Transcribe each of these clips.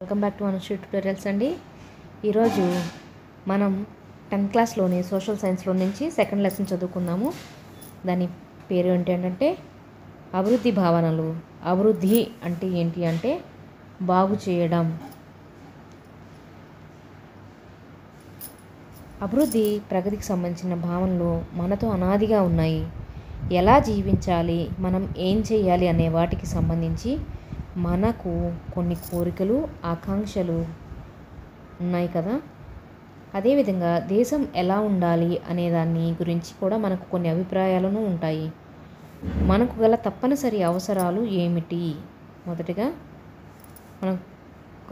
Welcome back to Anusri tutorials అండి. ఈరోజు మనం 10th క్లాస్లోని సోషల్ సైన్స్లో నుంచి సెకండ్ లెసన్ చదువుకుందాము. దాని పేరు ఏంటంటే అభివృద్ధి భావనలు. అభివృద్ధి అంటే ఏంటి అంటే బాగు చేయడం. అభివృద్ధి ప్రగతికి సంబంధించిన భావనలు మనతో అనాదిగా ఉన్నాయి. ఎలా జీవించాలి, మనం ఏం చేయాలి అనే వాటికి సంబంధించి మనకు కొన్ని కోరికలు, ఆకాంక్షలు ఉన్నాయి కదా. అదేవిధంగా దేశం ఎలా ఉండాలి అనే దాన్ని గురించి కూడా మనకు కొన్ని అభిప్రాయాలను ఉంటాయి. మనకు గల తప్పనిసరి అవసరాలు ఏమిటి? మొదటిగా మనకు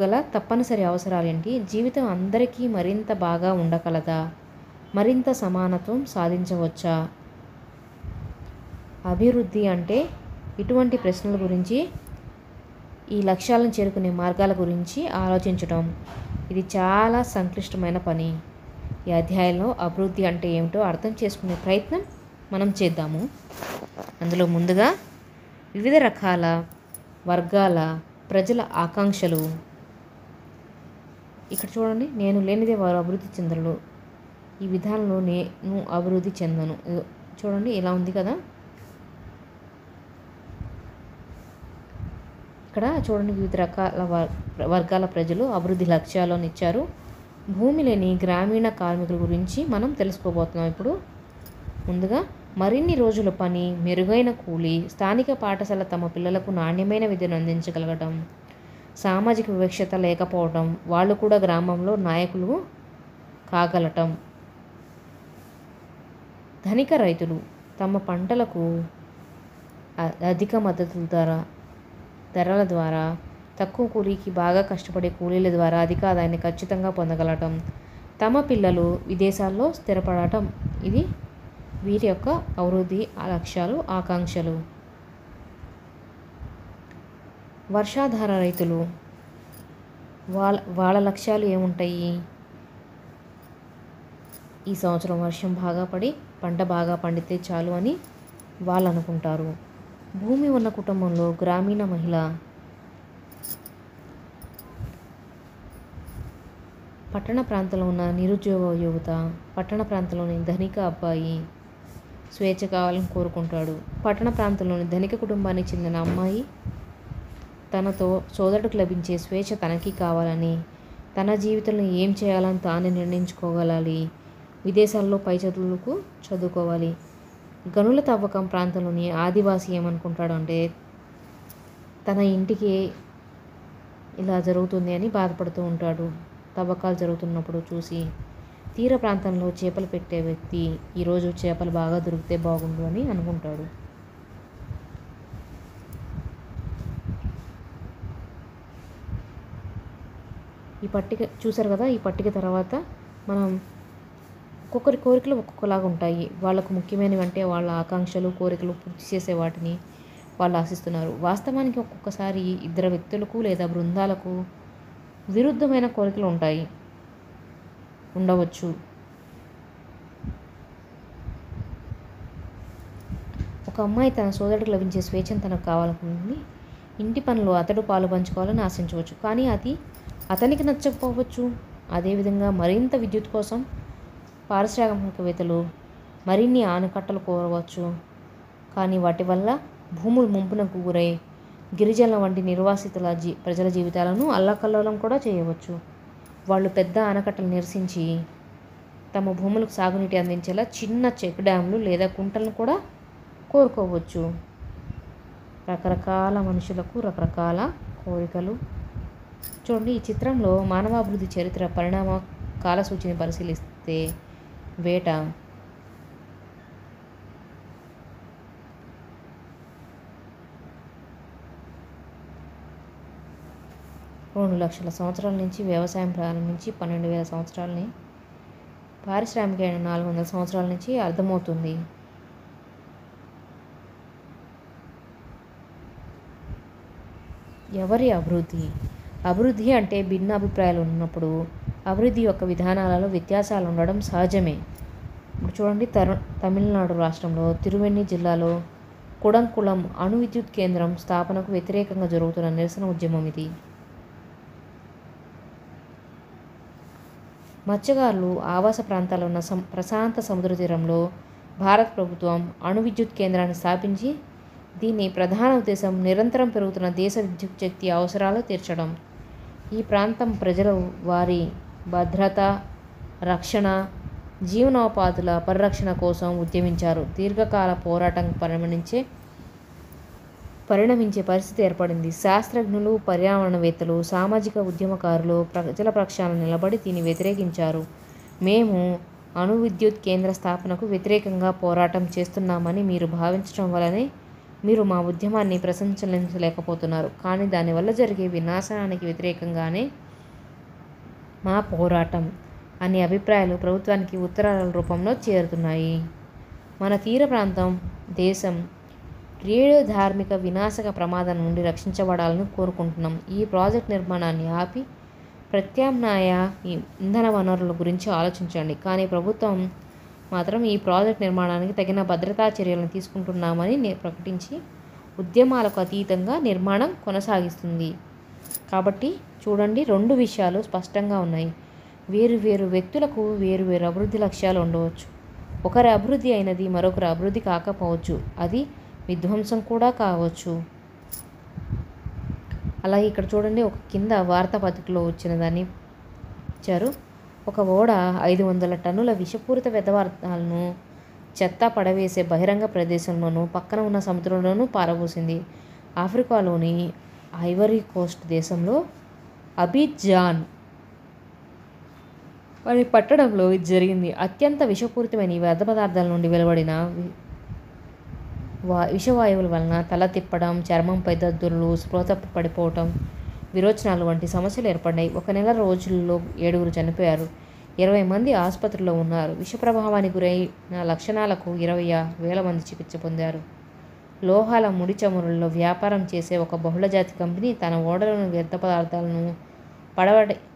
గల తప్పనిసరి అవసరాలు ఏంటి? జీవితం అందరికీ మరింత బాగా ఉండగలదా? మరింత సమానత్వం సాధించవచ్చా? అభివృద్ధి అంటే ఇటువంటి ప్రశ్నల గురించి, ఈ లక్ష్యాలను చేరుకునే మార్గాల గురించి ఆలోచించడం. ఇది చాలా సంక్లిష్టమైన పని. ఈ అధ్యాయంలో అభివృద్ధి అంటే ఏమిటో అర్థం చేసుకునే ప్రయత్నం మనం చేద్దాము. అందులో ముందుగా వివిధ రకాల వర్గాల ప్రజల ఆకాంక్షలు. ఇక్కడ చూడండి, నేను లేనిదే వారు అభివృద్ధి చెందరు, ఈ విధానంలో నేను అభివృద్ధి చెందను. చూడండి ఇలా ఉంది కదా. ఇక్కడ చూడండి, వివిధ రకాల వర్గాల ప్రజలు అభివృద్ధి లక్ష్యాలను ఇచ్చారు. భూమి లేని గ్రామీణ కార్మికుల గురించి మనం తెలుసుకోబోతున్నాం ఇప్పుడు. ముందుగా మరిన్ని రోజుల పని, మెరుగైన కూలీ, స్థానిక పాఠశాల తమ పిల్లలకు నాణ్యమైన విద్యను అందించగలగడం, సామాజిక వివక్షత లేకపోవడం, వాళ్ళు కూడా గ్రామంలో నాయకులు కాగలటం. ధనిక రైతులు తమ పంటలకు అధిక మద్దతు ధరల ద్వారా, తక్కువ కూలీకి బాగా కష్టపడే కూలీల ద్వారా అధిక ఆదాయాన్ని ఖచ్చితంగా పొందగలటం, తమ పిల్లలు విదేశాల్లో స్థిరపడటం. ఇది వీరి యొక్క అభివృద్ధి లక్ష్యాలు, ఆకాంక్షలు. వర్షాధార రైతులు వాళ్ళ లక్ష్యాలు ఏముంటాయి? ఈ సంవత్సరం వర్షం బాగా పడి పంట బాగా పండితే చాలు అని వాళ్ళు అనుకుంటారు. భూమి ఉన్న కుటుంబంలో గ్రామీణ మహిళ, పట్టణ ప్రాంతంలో ఉన్న నిరుద్యోగ యువత, పట్టణ ప్రాంతంలోని ధనిక అబ్బాయి స్వేచ్ఛ కావాలని కోరుకుంటాడు. పట్టణ ప్రాంతంలోని ధనిక కుటుంబానికి చెందిన అమ్మాయి తనతో సోదరుడికి లభించే స్వేచ్ఛ తనకి కావాలని, తన జీవితంలో ఏం చేయాలని తానే నిర్ణయించుకోగలాలి, విదేశాల్లో పై చదువులకు చదువుకోవాలి. గనుల తవ్వకం ప్రాంతంలోని ఆదివాసీ ఏమనుకుంటాడు అంటే, తన ఇంటికి ఇలా జరుగుతుంది అని బాధపడుతూ ఉంటాడు. తవ్వకాలు జరుగుతున్నప్పుడు చూసి, తీర ప్రాంతంలో చేపలు పెట్టే వ్యక్తి ఈరోజు చేపలు బాగా దొరికితే బాగుండు అని అనుకుంటాడు. ఈ పట్టిక చూసారు కదా. ఈ పట్టిక తర్వాత మనం ఒక్కొక్కరి కోరికలు ఒక్కొక్కలాగా ఉంటాయి. వాళ్ళకు ముఖ్యమైనవి అంటే వాళ్ళ ఆకాంక్షలు, కోరికలు పూర్తి చేసే వాటిని వాళ్ళు ఆశిస్తున్నారు. వాస్తవానికి ఒక్కొక్కసారి ఇద్దరు వ్యక్తులకు లేదా బృందాలకు విరుద్ధమైన కోరికలు ఉండవచ్చు. ఒక అమ్మాయి తన సోదరుడికి లభించే స్వేచ్ఛను తనకు కావాలనుకుంటుంది. ఇంటి పనులు అతడు పాలు పంచుకోవాలని ఆశించవచ్చు, కానీ అది అతనికి నచ్చకపోవచ్చు. అదేవిధంగా మరింత విద్యుత్ కోసం పారిశ్రామికవేత్తలు మరిన్ని ఆనకట్టలు కోరవచ్చు, కానీ వాటి వల్ల భూములు ముంపునకు గురై గిరిజనుల వంటి నిర్వాసితుల ప్రజల జీవితాలను అల్లకల్లోలం కూడా చేయవచ్చు. వాళ్ళు పెద్ద ఆనకట్టలు నిరసించి తమ భూములకు సాగునీటి అందించేలా చిన్న చెక్ డ్యామ్లు లేదా కుంటలను కూడా కోరుకోవచ్చు. రకరకాల మనుషులకు రకరకాల కోరికలు. చూడండి, ఈ చిత్రంలో మానవాభివృద్ధి చరిత్ర పరిణామ కాలసూచిని పరిశీలిస్తే వేట, 2 లక్షల సంవత్సరాల నుంచి వ్యవసాయం ప్రారంభించి 12,000 సంవత్సరాలని, పారిశ్రామికమైన 400 సంవత్సరాల నుంచి అర్థమవుతుంది. ఎవరి అభివృద్ధి? అభివృద్ధి అంటే భిన్న అభిప్రాయాలు ఉన్నప్పుడు అభివృద్ధి యొక్క విధానాలలో వ్యత్యాసాలు ఉండడం సహజమే. ఇప్పుడు చూడండి, తమిళనాడు రాష్ట్రంలో తిరువెన్ని జిల్లాలో కుడంకుళం అణు విద్యుత్ కేంద్రం స్థాపనకు వ్యతిరేకంగా జరుగుతున్న నిరసన ఉద్యమం ఇది. మత్స్యకారులు ఆవాస ప్రాంతాల్లో ఉన్న ప్రశాంత సముద్ర తీరంలో భారత ప్రభుత్వం అణు విద్యుత్ కేంద్రాన్ని స్థాపించి దీని ప్రధాన ఉద్దేశం నిరంతరం పెరుగుతున్న దేశ విద్యుత్ శక్తి అవసరాలు తీర్చడం. ఈ ప్రాంతం ప్రజలు వారి భద్రత, రక్షణ, జీవనోపాధుల పరిరక్షణ కోసం ఉద్యమించారు. దీర్ఘకాల పోరాటం పరిణమించే పరిస్థితి ఏర్పడింది. శాస్త్రజ్ఞులు, పర్యావరణవేత్తలు, సామాజిక ఉద్యమకారులు ప్రజల పక్షాన నిలబడి దీన్ని వ్యతిరేకించారు. మేము అణు విద్యుత్ కేంద్ర స్థాపనకు వ్యతిరేకంగా పోరాటం చేస్తున్నామని మీరు భావించడం వల్లనే మీరు మా ఉద్యమాన్ని ప్రశంసించలేకపోతున్నారు. కానీ దానివల్ల జరిగే వినాశనానికి వ్యతిరేకంగానే మా పోరాటం అనే అభిప్రాయాలు ప్రభుత్వానికి ఉత్తరాల రూపంలో చేరుతున్నాయి. మన తీర ప్రాంతం, దేశం రేడియో ధార్మిక వినాశక ప్రమాదం నుండి రక్షించబడాలని కోరుకుంటున్నాం. ఈ ప్రాజెక్ట్ నిర్మాణాన్ని ఆపి ప్రత్యామ్నాయ ఇంధన వనరుల గురించి ఆలోచించండి. కానీ ప్రభుత్వం మాత్రం ఈ ప్రాజెక్ట్ నిర్మాణానికి తగిన భద్రతా చర్యలను తీసుకుంటున్నామని ప్రకటించి ఉద్యమాలకు అతీతంగా నిర్మాణం కొనసాగిస్తుంది. కాబట్టి చూడండి, 2 విషయాలు స్పష్టంగా ఉన్నాయి. వేరు వ్యక్తులకు వేరు అభివృద్ధి లక్ష్యాలు ఉండవచ్చు. ఒకరి అభివృద్ధి అయినది మరొకరి అభివృద్ధి కాకపోవచ్చు. అది విధ్వంసం కూడా కావచ్చు. అలాగే ఇక్కడ చూడండి, ఒక కింద వార్తాపత్రికలో వచ్చిన దాన్ని ఇచ్చారు. ఒక ఓడ 500 టన్నుల విషపూరిత వ్యర్థాలను చెత్త పడవేసే బహిరంగ ప్రదేశంలోనూ పక్కన ఉన్న సముద్రంలోనూ పారబోసింది. ఆఫ్రికాలోని ఐవరీ కోస్ట్ దేశంలో అబిడ్జాన్ అనే పట్టణంలో ఇది జరిగింది. అత్యంత విషపూరితమైన ఈ వ్యర్థ పదార్థాల నుండి వెలువడిన విషవాయువుల వలన తల తిప్పడం, చర్మంపై దద్దుర్లు, స్పృహ పడిపోవటం, విరోచనాలు వంటి సమస్యలు ఏర్పడ్డాయి. 1 నెల రోజుల్లో 7 చనిపోయారు. 20 మంది ఆసుపత్రిలో ఉన్నారు. విష ప్రభావానికి గురైన లక్షణాలకు 20,000 మంది చికిత్స పొందారు. లోహాల ముడి చమురుల్లో వ్యాపారం చేసే ఒక బహుళజాతి కంపెనీ తన ఓడలోని వ్యర్థ పదార్థాలను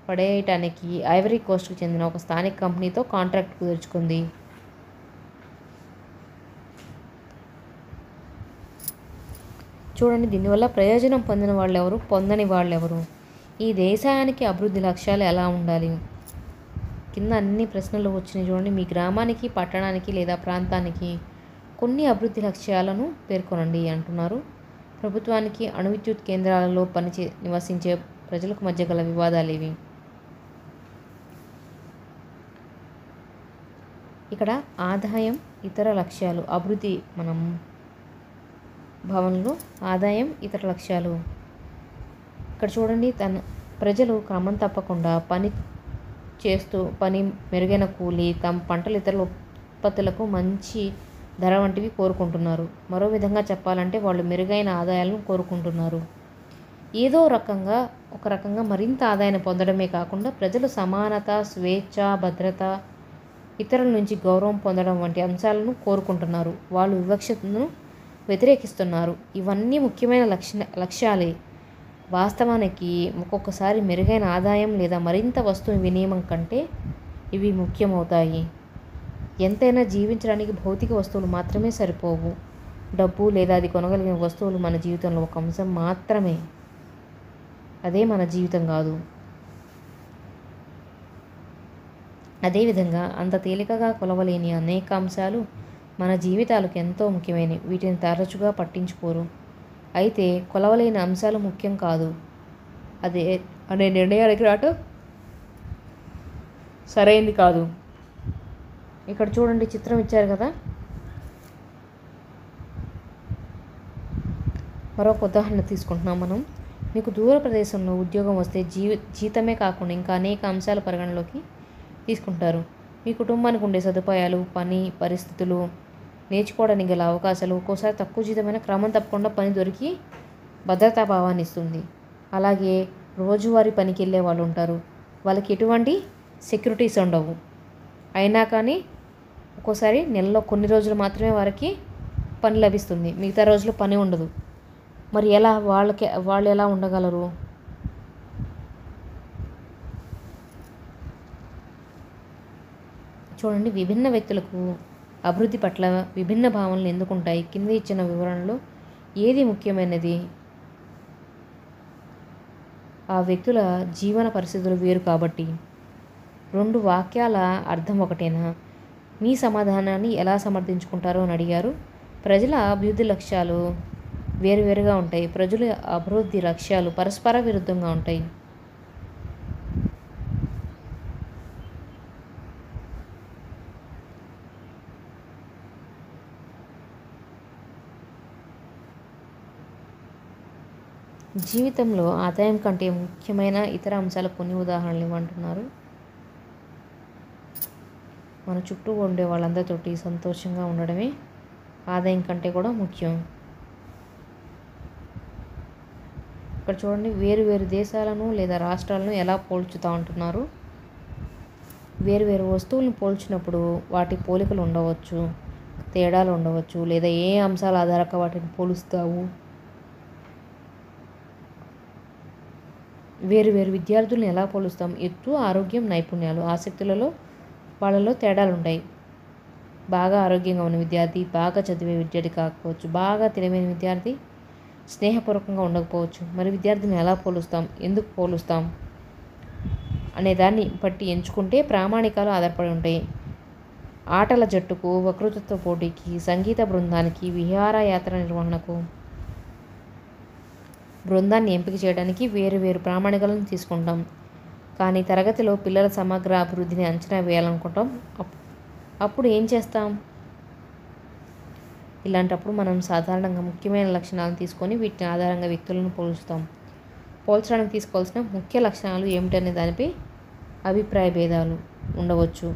పడేయటానికి ఐవరీ కోస్ట్కు చెందిన ఒక స్థానిక కంపెనీతో కాంట్రాక్ట్ కుదుర్చుకుంది. చూడండి, దీనివల్ల ప్రయోజనం పొందిన వాళ్ళెవరు, పొందని వాళ్ళెవరు, ఈ దేశానికి అభివృద్ధి లక్ష్యాలు ఎలా ఉండాలి, కింద అన్ని ప్రశ్నలు వచ్చినాయి. చూడండి, మీ గ్రామానికి, పట్టణానికి లేదా ప్రాంతానికి కొన్ని అభివృద్ధి లక్ష్యాలను పేర్కొనండి అంటున్నారు. ప్రభుత్వానికి అణు విద్యుత్ కేంద్రాలలో నివసించే ప్రజలకు మధ్య గల వివాదాలు ఇవి. ఇక్కడ ఆదాయం, ఇతర లక్ష్యాలు, అభివృద్ధి, మనం భవనంలో ఆదాయం, ఇతర లక్ష్యాలు. ఇక్కడ చూడండి, ప్రజలు క్రమం తప్పకుండా పని మెరుగైన కూలి, తమ పంటలు, ఇతర ఉత్పత్తులకు మంచి ధర వంటివి కోరుకుంటున్నారు. మరో విధంగా చెప్పాలంటే వాళ్ళు మెరుగైన ఆదాయాలను కోరుకుంటున్నారు. ఒక రకంగా మరింత ఆదాయాన్ని పొందడమే కాకుండా ప్రజలు సమానత, స్వేచ్ఛ, భద్రత, ఇతరుల నుంచి గౌరవం పొందడం వంటి అంశాలను కోరుకుంటున్నారు. వాళ్ళు వివక్షతను వ్యతిరేకిస్తున్నారు. ఇవన్నీ ముఖ్యమైన లక్ష్యాలే. వాస్తవానికి ఒక్కొక్కసారి మెరుగైన ఆదాయం లేదా మరింత వస్తు వినియోగం కంటే ఇవి ముఖ్యమవుతాయి. ఎంతైనా జీవించడానికి భౌతిక వస్తువులు మాత్రమే సరిపోవు. డబ్బు లేదా అది కొనగలిగిన వస్తువులు మన జీవితంలో ఒక అంశం మాత్రమే. అదే మన జీవితం కాదు. అదేవిధంగా అంత తేలికగా కొలవలేని అనేక అంశాలు మన జీవితాలకు ఎంతో ముఖ్యమైనవి. వీటిని తరచుగా పట్టించుకోరు. అయితే కొలవలేని అంశాలు ముఖ్యం కాదు అనే నిర్ణయానికి రావటం సరైంది కాదు. ఇక్కడ చూడండి, చిత్రం ఇచ్చారు కదా. మరొక ఉదాహరణ తీసుకుంటున్నాం మనం. మీకు దూర ప్రదేశంలో ఉద్యోగం వస్తే జీతమే కాకుండా ఇంకా అనేక అంశాలు పరిగణలోకి తీసుకుంటారు. మీ కుటుంబానికి ఉండే సదుపాయాలు, పని పరిస్థితులు, నేర్చుకోవడానికి గల అవకాశాలు, ఒక్కోసారి తక్కువ జీతమైన క్రమం తప్పకుండా పని దొరికి భద్రతాభావాన్ని ఇస్తుంది. అలాగే రోజువారీ పనికి వెళ్ళే వాళ్ళు ఉంటారు. వాళ్ళకి ఎటువంటి సెక్యూరిటీస్ ఉండవు. అయినా కానీ ఒక్కోసారి నెలలో కొన్ని రోజులు మాత్రమే వారికి పని లభిస్తుంది, మిగతా రోజులు పని ఉండదు. మరి వాళ్ళు ఎలా ఉండగలరు? చూడండి, విభిన్న వ్యక్తులకు అభివృద్ధి పట్ల విభిన్న భావనలు ఎందుకుంటాయి? కింద ఇచ్చిన వివరణలో ఏది ముఖ్యమైనది? ఆ వ్యక్తుల జీవన పరిస్థితులు వేరు కాబట్టి. 2 వాక్యాల అర్థం ఒకటేనా? మీ సమాధానాన్ని ఎలా సమర్థించుకుంటారో అని అడిగారు. ప్రజల అభివృద్ధి లక్ష్యాలు వేరువేరుగా ఉంటాయి. ప్రజల అభివృద్ధి లక్ష్యాలు పరస్పర విరుద్ధంగా ఉంటాయి. జీవితంలో ఆదాయం కంటే ముఖ్యమైన ఇతర అంశాలు కొన్ని ఉదాహరణలు ఇవ్వమంటున్నారు. మన చుట్టూ ఉండే వాళ్ళందరితోటి సంతోషంగా ఉండడమే ఆదాయం కంటే కూడా ముఖ్యం. ఇక్కడ చూడండి, వేరు వేరు దేశాలను లేదా రాష్ట్రాలను ఎలా పోల్చుతూ ఉంటున్నారు. వేరు వేరు వస్తువులను పోల్చినప్పుడు వాటి పోలికలు ఉండవచ్చు, తేడాలు ఉండవచ్చు, లేదా ఏ అంశాల ఆధారంగా వాటిని పోలుస్తావు. వేరు వేరు విద్యార్థులను ఎలా పోలుస్తాం? ఎత్తు, ఆరోగ్యం, నైపుణ్యాలు, ఆసక్తులలో వాళ్ళలో తేడాలు ఉంటాయి. బాగా ఆరోగ్యంగా ఉన్న విద్యార్థి బాగా చదివే విద్యార్థి కాకపోవచ్చు. బాగా తెలివైన విద్యార్థి స్నేహపూర్వకంగా ఉండకపోవచ్చు. మరి విద్యార్థిని ఎలా పోలుస్తాం, ఎందుకు పోలుస్తాం అనే దాన్ని బట్టి ఎంచుకుంటే ప్రామాణికాలు ఆధారపడి ఉంటాయి. ఆటల జట్టుకు, వక్తృత్వ పోటీకి, సంగీత బృందానికి, విహారయాత్ర నిర్వహణకు బృందాన్ని ఎంపిక చేయడానికి వేరు వేరు ప్రామాణికాలను తీసుకుంటాం. కానీ తరగతిలో పిల్లల సమగ్ర అభివృద్ధిని అంచనా వేయాలనుకుంటాం. అప్పుడు ఏం చేస్తాం? ఇలాంటప్పుడు మనం సాధారణంగా ముఖ్యమైన లక్షణాలను తీసుకొని వీటిని ఆధారంగా వ్యక్తులను పోల్చుతాం. పోల్చడానికి తీసుకోవాల్సిన ముఖ్య లక్షణాలు ఏమిటనే దానిపై అభిప్రాయ భేదాలు ఉండవచ్చు.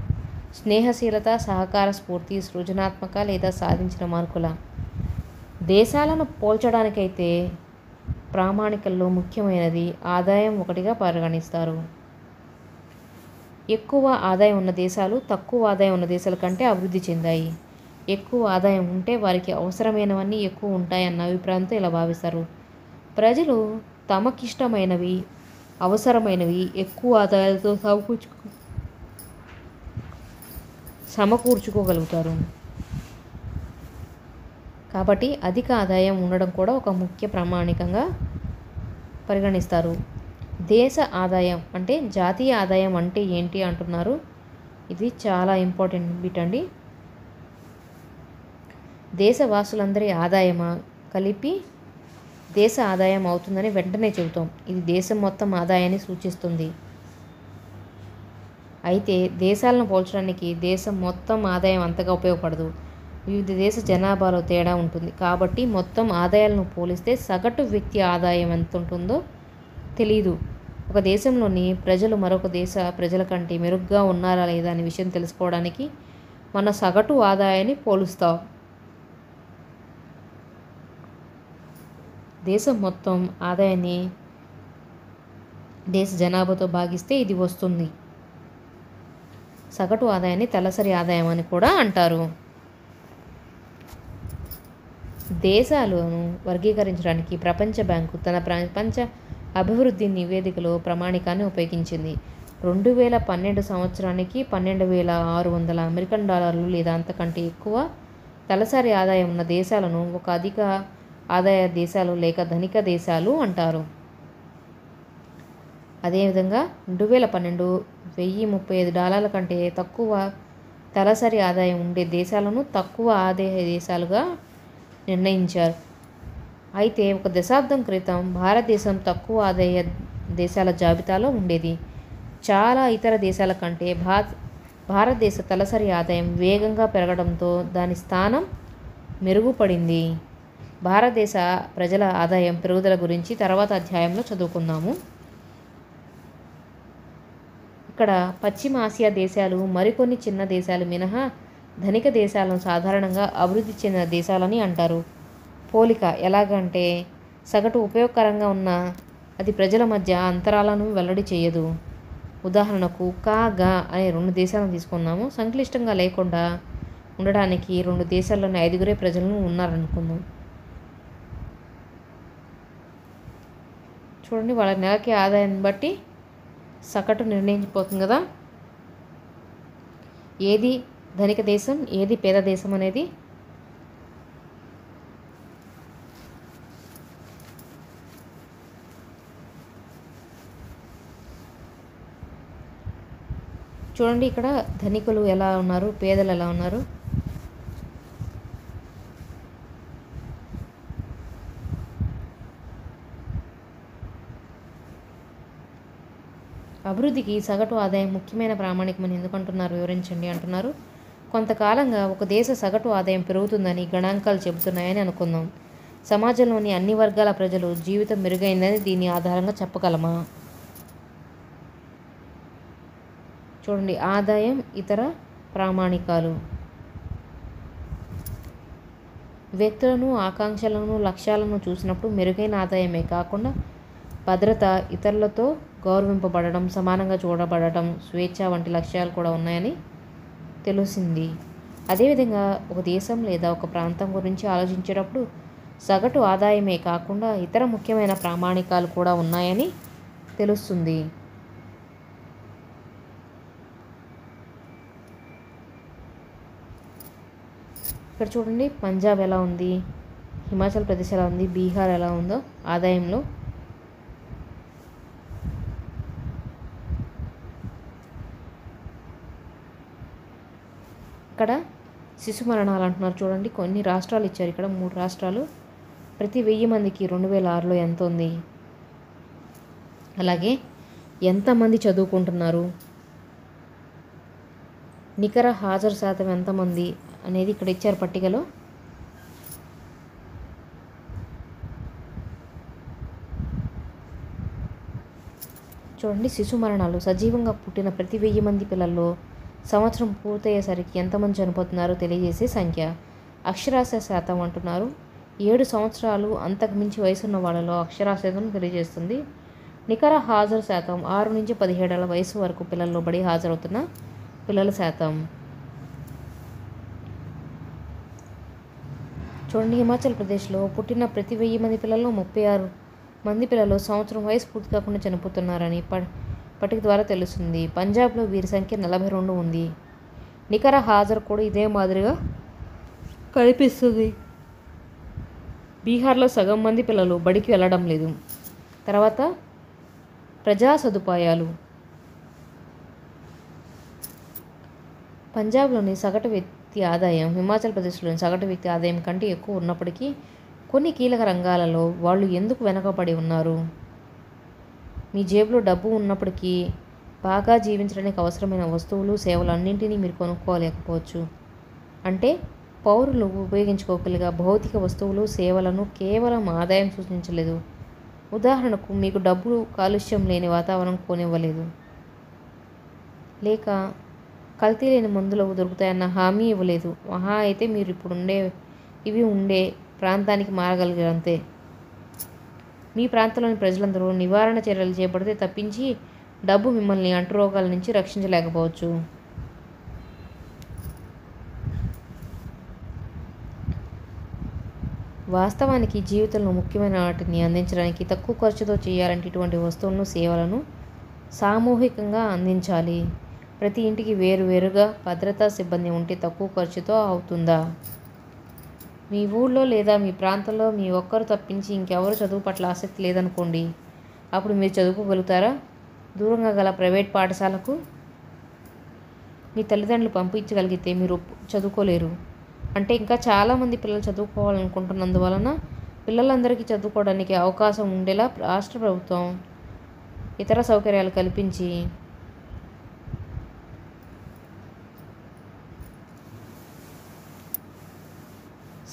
స్నేహశీలత, సహకార స్ఫూర్తి, సృజనాత్మక లేదా సాధించిన మార్కుల. దేశాలను పోల్చడానికైతే ప్రామాణికల్లో ముఖ్యమైనది ఆదాయం ఒకటిగా పరిగణిస్తారు. ఎక్కువ ఆదాయం ఉన్న దేశాలు తక్కువ ఆదాయం ఉన్న దేశాల కంటే అభివృద్ధి చెందాయి. ఎక్కువ ఆదాయం ఉంటే వారికి అవసరమైనవన్నీ ఎక్కువ ఉంటాయన్న అభిప్రాయంతో ఇలా భావిస్తారు. ప్రజలు తమకిష్టమైనవి, అవసరమైనవి ఎక్కువ ఆదాయాలతో సమకూర్చుకోగలుగుతారు. కాబట్టి అధిక ఆదాయం ఉండడం కూడా ఒక ముఖ్య ప్రామాణికంగా పరిగణిస్తారు. దేశ ఆదాయం అంటే జాతీయ ఆదాయం అంటే ఏంటి అంటున్నారు. ఇది చాలా ఇంపార్టెంట్ బిట్ అండి. దేశవాసులందరి ఆదాయమా కలిపి దేశ ఆదాయం అవుతుందని వెంటనే చెబుతాం. ఇది దేశం మొత్తం ఆదాయాన్ని సూచిస్తుంది. అయితే దేశాలను పోల్చడానికి దేశం మొత్తం ఆదాయం అంతగా ఉపయోగపడదు. వివిధ దేశ జనాభాలో తేడా ఉంటుంది. కాబట్టి మొత్తం ఆదాయాలను పోలిస్తే సగటు వ్యక్తి ఆదాయం ఎంత ఉంటుందో తెలీదు. ఒక దేశంలోని ప్రజలు మరొక దేశ ప్రజల కంటే మెరుగ్గా ఉన్నారా లేదా అనే విషయం తెలుసుకోవడానికి మన సగటు ఆదాయాన్ని పోలుస్తాం. దేశం మొత్తం ఆదాయాన్ని దేశ జనాభాతో భాగిస్తే ఇది వస్తుంది. సగటు ఆదాయాన్ని తలసరి ఆదాయం అని కూడా అంటారు. దేశాలను వర్గీకరించడానికి ప్రపంచ బ్యాంకు తన ప్రపంచ అభివృద్ధి నివేదికలో ప్రామాణికాన్ని ఉపయోగించింది. 2012 సంవత్సరానికి $12,600 అమెరికన్ డాలర్లు లేదా అంతకంటే ఎక్కువ తలసరి ఆదాయం ఉన్న దేశాలను ఒక అధిక ఆదాయ దేశాలు లేక ధనిక దేశాలు అంటారు. అదేవిధంగా 2012 $1,035 కంటే తక్కువ తలసరి ఆదాయం ఉండే దేశాలను తక్కువ ఆదాయ దేశాలుగా నిర్ణయించారు. అయితే ఒక దశాబ్దం క్రితం భారతదేశం తక్కువ ఆదాయ దేశాల జాబితాలో ఉండేది. చాలా ఇతర దేశాల కంటే భారతదేశ తలసరి ఆదాయం వేగంగా పెరగడంతో దాని స్థానం మెరుగుపడింది. భారతదేశ ప్రజల ఆదాయం పెరుగుదల గురించి తర్వాత అధ్యాయంలో చదువుకుందాము. ఇక్కడ పశ్చిమ ఆసియా దేశాలు మరికొన్ని చిన్న దేశాలు మినహా ధనిక దేశాలను సాధారణంగా అభివృద్ధి చెందిన దేశాలని అంటారు. పోలిక ఎలాగంటే సగటు ఉపయోగకరంగా ఉన్న అది ప్రజల మధ్య అంతరాలను వెల్లడి చేయదు. ఉదాహరణకు గా అనే 2 దేశాలను తీసుకుందాము. సంక్లిష్టంగా లేకుండా ఉండడానికి 2 దేశాల్లోని 5 ప్రజలను ఉన్నారనుకుందాం. చూడండి, వాళ్ళ నెలకి ఆదాయాన్ని బట్టి సగటు నిర్ణయించిపోతుంది కదా. ఏది ధనిక దేశం, ఏది పేద దేశం అనేది. చూడండి ఇక్కడ ధనికులు ఎలా ఉన్నారు, పేదలు ఎలా ఉన్నారు. అభివృద్ధికి సగటు ఆదాయం ముఖ్యమైన ప్రామాణికమని ఎందుకంటున్నారు వివరించండి అంటున్నారు. కొంతకాలంగా ఒక దేశ సగటు ఆదాయం పెరుగుతుందని గణాంకాలు చెబుతున్నాయని అనుకుందాం. సమాజంలోని అన్ని వర్గాల ప్రజలు జీవితం మెరుగైందని దీని ఆధారంగా చెప్పగలమా? చూడండి, ఆదాయం, ఇతర ప్రామాణికాలు. వ్యక్తులను, ఆకాంక్షలను, లక్ష్యాలను చూసినప్పుడు మెరుగైన ఆదాయమే కాకుండా భద్రత, ఇతరులతో గౌరవింపబడడం, సమానంగా చూడబడటం, స్వేచ్ఛ వంటి లక్ష్యాలు కూడా ఉన్నాయని తెలిసింది. అదేవిధంగా ఒక దేశం లేదా ఒక ప్రాంతం గురించి ఆలోచించేటప్పుడు సగటు ఆదాయమే కాకుండా ఇతర ముఖ్యమైన ప్రామాణికాలు కూడా ఉన్నాయని తెలుస్తుంది. ఇక్కడ చూడండి, పంజాబ్ ఎలా ఉంది, హిమాచల్ ప్రదేశ్ ఎలా ఉంది, బీహార్ ఎలా ఉందో ఆదాయంలో. ఇక్కడ శిశు మరణాలు అంటున్నారు. చూడండి, కొన్ని రాష్ట్రాలు ఇచ్చారు. ఇక్కడ 3 రాష్ట్రాలు. ప్రతి 1000 మందికి 2006లో ఎంత ఉంది, అలాగే ఎంతమంది చదువుకుంటున్నారు, నికర హాజరు శాతం ఎంతమంది అనేది ఇక్కడ ఇచ్చారు పట్టికలో. చూడండి, శిశు మరణాలు. సజీవంగా పుట్టిన ప్రతి 1000 మంది పిల్లల్లో సంవత్సరం పూర్తయ్యేసరికి ఎంతమంది చనిపోతున్నారో తెలియజేసే సంఖ్య. అక్షరాస్యత శాతం అంటున్నారు. 7 సంవత్సరాలు అంతకు మించి వయసున్న వాళ్ళలో అక్షరాస్యతను తెలియజేస్తుంది. నికర హాజరు శాతం 6 నుంచి 17 ఏళ్ల వయసు వరకు పిల్లల్లో బడి హాజరవుతున్న పిల్లల శాతం. చూడండి, హిమాచల్ ప్రదేశ్లో పుట్టిన ప్రతి 1000 మంది పిల్లల్లో 36 మంది పిల్లలు సంవత్సరం వయసు పూర్తి కాకుండా చనిపోతున్నారని పట్టిక ద్వారా తెలుస్తుంది. పంజాబ్లో వీరి సంఖ్య 42 ఉంది. నికర హాజరు కూడా ఇదే మాదిరిగా కనిపిస్తుంది. బీహార్లో సగం మంది పిల్లలు బడికి వెళ్ళడం లేదు. తర్వాత ప్రజా సదుపాయాలు. పంజాబ్లోని సగటు వ్యక్తి ఆదాయం హిమాచల్ ప్రదేశ్లోని సగటు వ్యక్తి ఆదాయం కంటే ఎక్కువ ఉన్నప్పటికీ కొన్ని కీలక రంగాలలో వాళ్ళు ఎందుకు వెనకబడి ఉన్నారు? మీ జేబులో డబ్బు ఉన్నప్పటికీ బాగా జీవించడానికి అవసరమైన వస్తువులు, సేవలు అన్నింటినీ మీరు కొనుక్కోలేకపోవచ్చు. అంటే పౌరులు ఉపయోగించుకోగలిగే భౌతిక వస్తువులు, సేవలను కేవలం ఆదాయం సూచించలేదు. ఉదాహరణకు, మీకు డబ్బు కాలుష్యం లేని వాతావరణం కొనివ్వలేదు, లేక కల్తీ లేని మందులు దొరుకుతాయన్న హామీ ఇవ్వలేదు. మహా అయితే మీరు ఇప్పుడు ఉండే ప్రాంతానికి మారగలిగారంతే. మీ ప్రాంతంలోని ప్రజలందరూ నివారణ చర్యలు చేపడితే తప్పించి డబ్బు మిమ్మల్ని అంటురోగాల నుంచి రక్షించలేకపోవచ్చు. వాస్తవానికి జీవితంలో ముఖ్యమైన వాటిని అందించడానికి తక్కువ ఖర్చుతో చేయాలంటే ఇటువంటి వస్తువులను, సేవలను సామూహికంగా అందించాలి. ప్రతి ఇంటికి వేరువేరుగా భద్రతా సిబ్బంది ఉంటే తక్కువ ఖర్చుతో అవుతుందా? మీ ఊళ్ళో లేదా మీ ప్రాంతంలో మీ ఒక్కరు తప్పించి ఇంకెవరు చదువు పట్ల ఆసక్తి లేదనుకోండి. అప్పుడు మీరు చదువుకోగలుగుతారా? దూరంగా గల ప్రైవేట్ పాఠశాలకు మీ తల్లిదండ్రులు పంపించగలిగితే మీరు చదువుకోలేరు. అంటే ఇంకా చాలామంది పిల్లలు చదువుకోవాలనుకుంటున్నందువలన పిల్లలందరికీ చదువుకోవడానికి అవకాశం ఉండేలా రాష్ట్ర ప్రభుత్వం ఇతర సౌకర్యాలు కల్పించి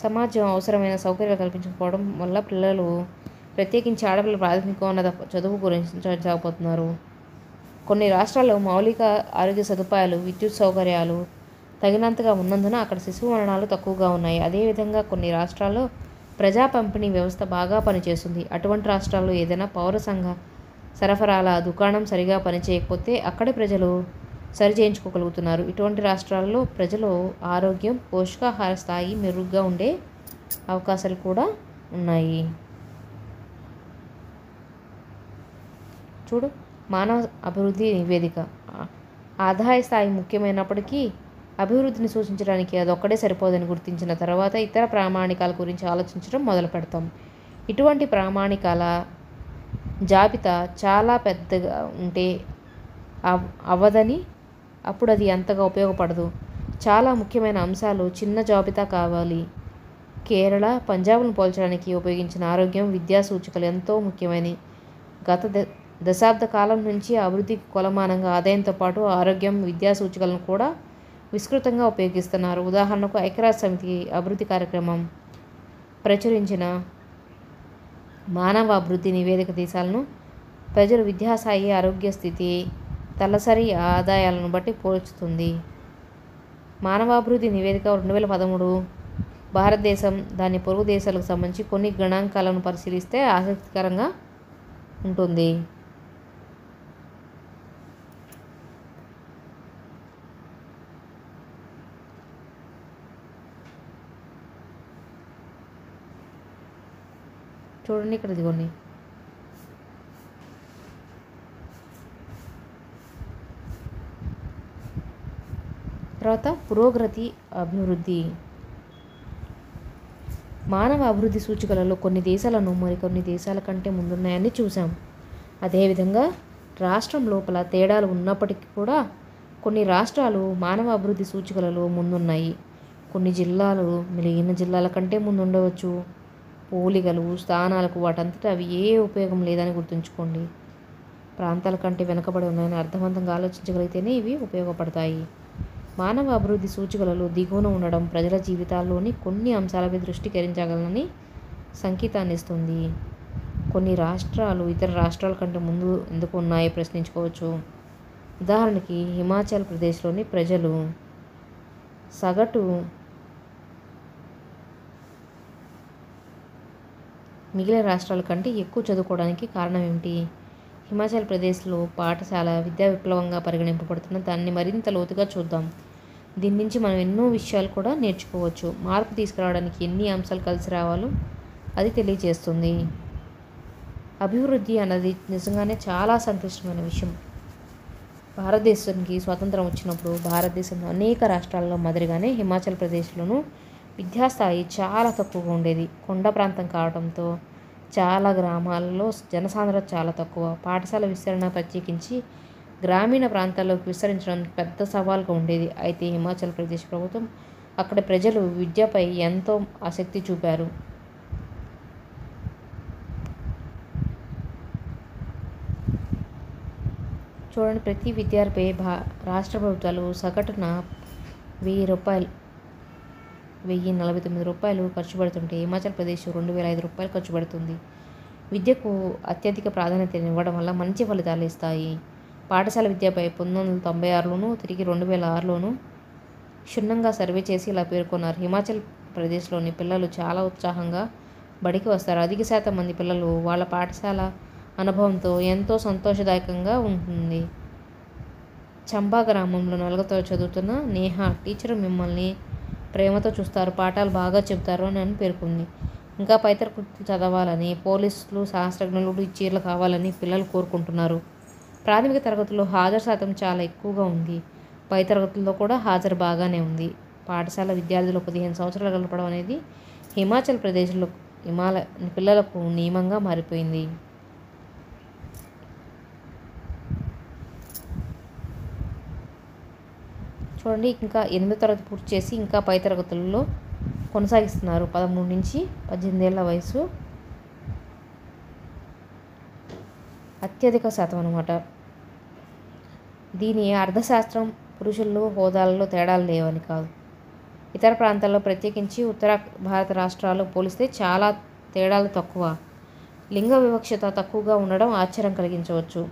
సమాజం అవసరమైన సౌకర్యాలు కల్పించకపోవడం వల్ల పిల్లలు, ప్రత్యేకించి ఆడపిల్లలు ప్రాథమికోన్నత చదువు గురించకపోతున్నారు. కొన్ని రాష్ట్రాల్లో మౌలిక ఆరోగ్య సదుపాయాలు, విద్యుత్ సౌకర్యాలు తగినంతగా ఉన్నందున అక్కడ శిశువు మరణాలు తక్కువగా ఉన్నాయి. అదేవిధంగా కొన్ని రాష్ట్రాల్లో ప్రజా పంపిణీ వ్యవస్థ బాగా పనిచేస్తుంది. అటువంటి రాష్ట్రాల్లో ఏదైనా పౌర సంఘ సరఫరాల దుకాణం సరిగా పనిచేయకపోతే అక్కడి ప్రజలు సరిచేయించుకోగలుగుతున్నారు. ఇటువంటి రాష్ట్రాల్లో ప్రజలు ఆరోగ్యం, పోషకాహార స్థాయి మెరుగ్గా ఉండే అవకాశాలు కూడా ఉన్నాయి. చూడు, మానవ అభివృద్ధి నివేదిక. ఆదాయ స్థాయి ముఖ్యమైనప్పటికీ అభివృద్ధిని సూచించడానికి అదొక్కడే సరిపోదని గుర్తించిన తర్వాత ఇతర ప్రామాణికాల గురించి ఆలోచించడం మొదలు పెడతాం. ఇటువంటి ప్రామాణికాల జాబితా చాలా పెద్దగా ఉంటే అవ్వదని అప్పుడు అది అంతగా ఉపయోగపడదు. చాలా ముఖ్యమైన అంశాలు చిన్న జాబితా కావాలి. కేరళ, పంజాబ్ను పోల్చడానికి ఉపయోగించిన ఆరోగ్యం, విద్యా సూచికలు ఎంతో ముఖ్యమైనవి. గత దశాబ్ద కాలం నుంచి అభివృద్ధికి కొలమానంగా ఆదాయంతో పాటు ఆరోగ్యం, విద్యా సూచికలను కూడా విస్తృతంగా ఉపయోగిస్తున్నారు. ఉదాహరణకు ఐక్యరాజ్య సమితి అభివృద్ధి కార్యక్రమం ప్రచురించిన మానవ అభివృద్ధి నివేదిక దేశాలను ప్రజల విద్యాస్థాయి, ఆరోగ్య స్థితి, తలసరి ఆదాయాలను బట్టి పోల్చుతుంది. మానవాభివృద్ధి నివేదిక 2013 భారతదేశం, దాని పొరుగు దేశాలకు సంబంధించి కొన్ని గణాంకాలను పరిశీలిస్తే ఆసక్తికరంగా ఉంటుంది. చూడండి ఇక్కడ ఇదిగోండి. తర్వాత పురోగతి, అభివృద్ధి. మానవ అభివృద్ధి సూచికలలో కొన్ని దేశాలను మరికొన్ని దేశాల కంటే ముందున్నాయని చూసాం. అదేవిధంగా రాష్ట్రం లోపల తేడాలు ఉన్నప్పటికీ కూడా కొన్ని రాష్ట్రాలు మానవ అభివృద్ధి సూచికలలో ముందున్నాయి. కొన్ని జిల్లాలు మిగిలిన జిల్లాల కంటే ముందుండవచ్చు. పోలికలు, స్థానాలకు వాటంతటా అవి ఏ ఉపయోగం లేదని గుర్తుంచుకోండి. ప్రాంతాల కంటే వెనుకబడి ఉన్నాయని అర్థవంతంగా ఆలోచించగలిగితేనే ఇవి ఉపయోగపడతాయి. మానవ అభివృద్ధి సూచికలలో దిగువన ఉండడం ప్రజల జీవితాల్లోని కొన్ని అంశాలపై దృష్టి కేంద్రీకరించగలనని సంకేతాన్ని ఇస్తుంది. కొన్ని రాష్ట్రాలు ఇతర రాష్ట్రాల కంటే ముందు ఎందుకు ఉన్నాయో ప్రశ్నించుకోవచ్చు. ఉదాహరణకి హిమాచల్ ప్రదేశ్లోని ప్రజలు సగటు మిగిలిన రాష్ట్రాల కంటే ఎక్కువ చదువుకోవడానికి కారణం ఏమిటి? హిమాచల్ ప్రదేశ్లో పాఠశాల విద్యా విప్లవంగా పరిగణింపబడుతున్న దాన్ని మరింత లోతుగా చూద్దాం. దీని నుంచి మనం ఎన్నో విషయాలు కూడా నేర్చుకోవచ్చు. మార్పు తీసుకురావడానికి ఎన్ని అంశాలు కలిసి రావాలో అది తెలియజేస్తుంది. అభివృద్ధి అన్నది నిజంగానే చాలా సంక్లిష్టమైన విషయం. భారతదేశానికి స్వాతంత్రం వచ్చినప్పుడు భారతదేశంలో అనేక రాష్ట్రాల్లో మాదిరిగానే హిమాచల్ ప్రదేశ్లోనూ విద్యాస్థాయి చాలా తక్కువగా ఉండేది. కొండ ప్రాంతం కావడంతో చాలా గ్రామాలలో జనసాంద్రత చాలా తక్కువ. పాఠశాల విస్తరణ ప్రత్యేకించి గ్రామీణ ప్రాంతాల్లోకి విస్తరించడం పెద్ద సవాల్గా ఉండేది. అయితే హిమాచల్ ప్రదేశ్ ప్రభుత్వం అక్కడి ప్రజలు విద్యపై ఎంతో ఆసక్తి చూపారు. చూడండి, ప్రతి విద్యార్థిపై రాష్ట్ర ప్రభుత్వాలు సగటున ₹1,049 ఖర్చు పెడుతుంటే హిమాచల్ ప్రదేశ్ ₹2,005 ఖర్చు పెడుతుంది. విద్యకు అత్యధిక ప్రాధాన్యతనివ్వడం వల్ల మంచి ఫలితాలు ఇస్తాయి. పాఠశాల విద్యపై 1996లోనూ తిరిగి 2006లోనూ క్షుణ్ణంగా సర్వే చేసి ఇలా పేర్కొన్నారు. హిమాచల్ ప్రదేశ్లోని పిల్లలు చాలా ఉత్సాహంగా బడికి వస్తారు. అధిక శాతం మంది పిల్లలు వాళ్ళ పాఠశాల అనుభవంతో ఎంతో సంతోషదాయకంగా ఉంటుంది. చంబా గ్రామంలో 4వ చదువుతున్న నేహా టీచర్ మిమ్మల్ని ప్రేమతో చూస్తారు, పాఠాలు బాగా చెబుతారు అని పేర్కొంది. ఇంకా పై తరగతులు చదవాలని, పోలీసులు, శాస్త్రజ్ఞులు, టీచర్లు కావాలని పిల్లలు కోరుకుంటున్నారు. ప్రాథమిక తరగతుల్లో హాజరు శాతం చాలా ఎక్కువగా ఉంది. పై తరగతుల్లో కూడా హాజరు బాగానే ఉంది. పాఠశాల విద్యార్థులు 15 సంవత్సరాలు గడపడం అనేది హిమాచల్ ప్రదేశ్లో పిల్లలకు నియమంగా మారిపోయింది. చూడండి, ఇంకా 8వ తరగతి పూర్తి చేసి ఇంకా పై తరగతుల్లో కొనసాగిస్తున్నారు. 13 నుంచి 18 ఏళ్ల వయసు అత్యధిక శాతం అన్నమాట. దీని అర్థశాస్త్రం పురుషుల్లో హోదాలలో తేడాలు లేవని కాదు. ఇతర ప్రాంతాల్లో ప్రత్యేకించి ఉత్తర భారత రాష్ట్రాలు పోలిస్తే చాలా తేడాలు తక్కువ. లింగ వివక్షత తక్కువగా ఉండడం ఆశ్చర్యం కలిగించవచ్చు.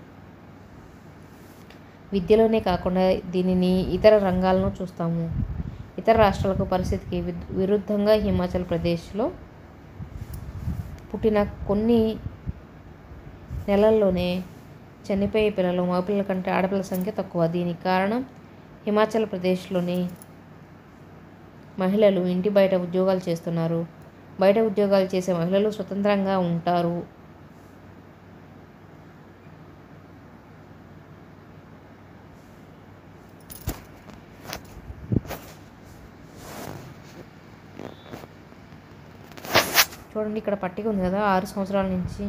విద్యలోనే కాకుండా దీనిని ఇతర రంగాలను చూస్తాము. ఇతర రాష్ట్రాలకు పరిస్థితికి విరుద్ధంగా హిమాచల్ ప్రదేశ్లో పుట్టిన కొన్ని నెలల్లోనే చనిపోయే పిల్లలు మగపిల్లల కంటే ఆడపిల్లల సంఖ్య తక్కువ. దీనికి కారణం హిమాచల్ ప్రదేశ్లోని మహిళలు ఇంటి బయట ఉద్యోగాలు చేస్తున్నారు. బయట ఉద్యోగాలు చేసే మహిళలు స్వతంత్రంగా ఉంటారు. చూడండి, ఇక్కడ పట్టిక ఉంది కదా, 6 సంవత్సరాల నుంచి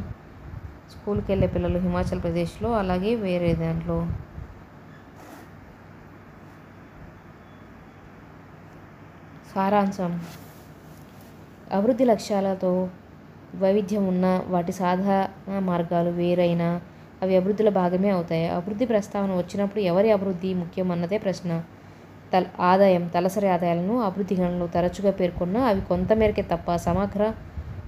స్కూల్కి వెళ్ళే పిల్లలు హిమాచల్ ప్రదేశ్లో, అలాగే వేరే దాంట్లో సారాంశం: అభివృద్ధి లక్ష్యాలతో వైవిధ్యం ఉన్న వాటి సాధన మార్గాలు వేరైనా అవి అభివృద్ధిలో భాగమే అవుతాయి. అభివృద్ధి ప్రస్తావన వచ్చినప్పుడు ఎవరి అభివృద్ధి ముఖ్యం అన్నదే ప్రశ్న. తలసరి ఆదాయాలను అభివృద్ధి గణనలో తరచుగా పేర్కొన్నా అవి కొంతమేరకే తప్ప సమగ్ర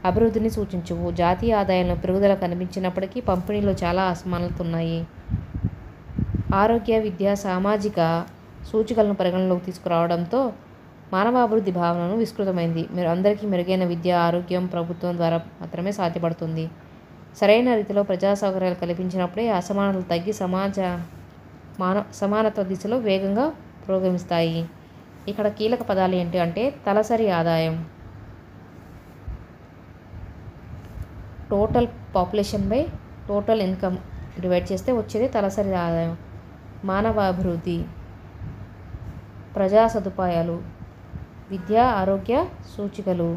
అభివృద్ధిని సూచించవు. జాతీయ ఆదాయంలో పెరుగుదల కనిపించినప్పటికీ పంపిణీలో చాలా అసమానతలు ఉన్నాయి. ఆరోగ్య, విద్య, సామాజిక సూచికలను పరిగణనలోకి తీసుకురావడంతో మానవాభివృద్ధి భావనను విస్తృతమైంది. అందరికీ మెరుగైన విద్య, ఆరోగ్యం ప్రభుత్వం ద్వారా మాత్రమే సాధ్యపడుతుంది. సరైన రీతిలో ప్రజా సౌకర్యాలు కల్పించినప్పుడే అసమానతలు తగ్గి సమానత్వ దిశలో వేగంగా పురోగమిస్తాయి. ఇక్కడ కీలక పదాలు ఏంటి అంటే తలసరి ఆదాయం, total population by total income divide చేస్తే వచ్చేది తలసరి ఆదాయం. మానవాభివృద్ధి, ప్రజా సదుపాయాలు, విద్య, ఆరోగ్య సూచికలు,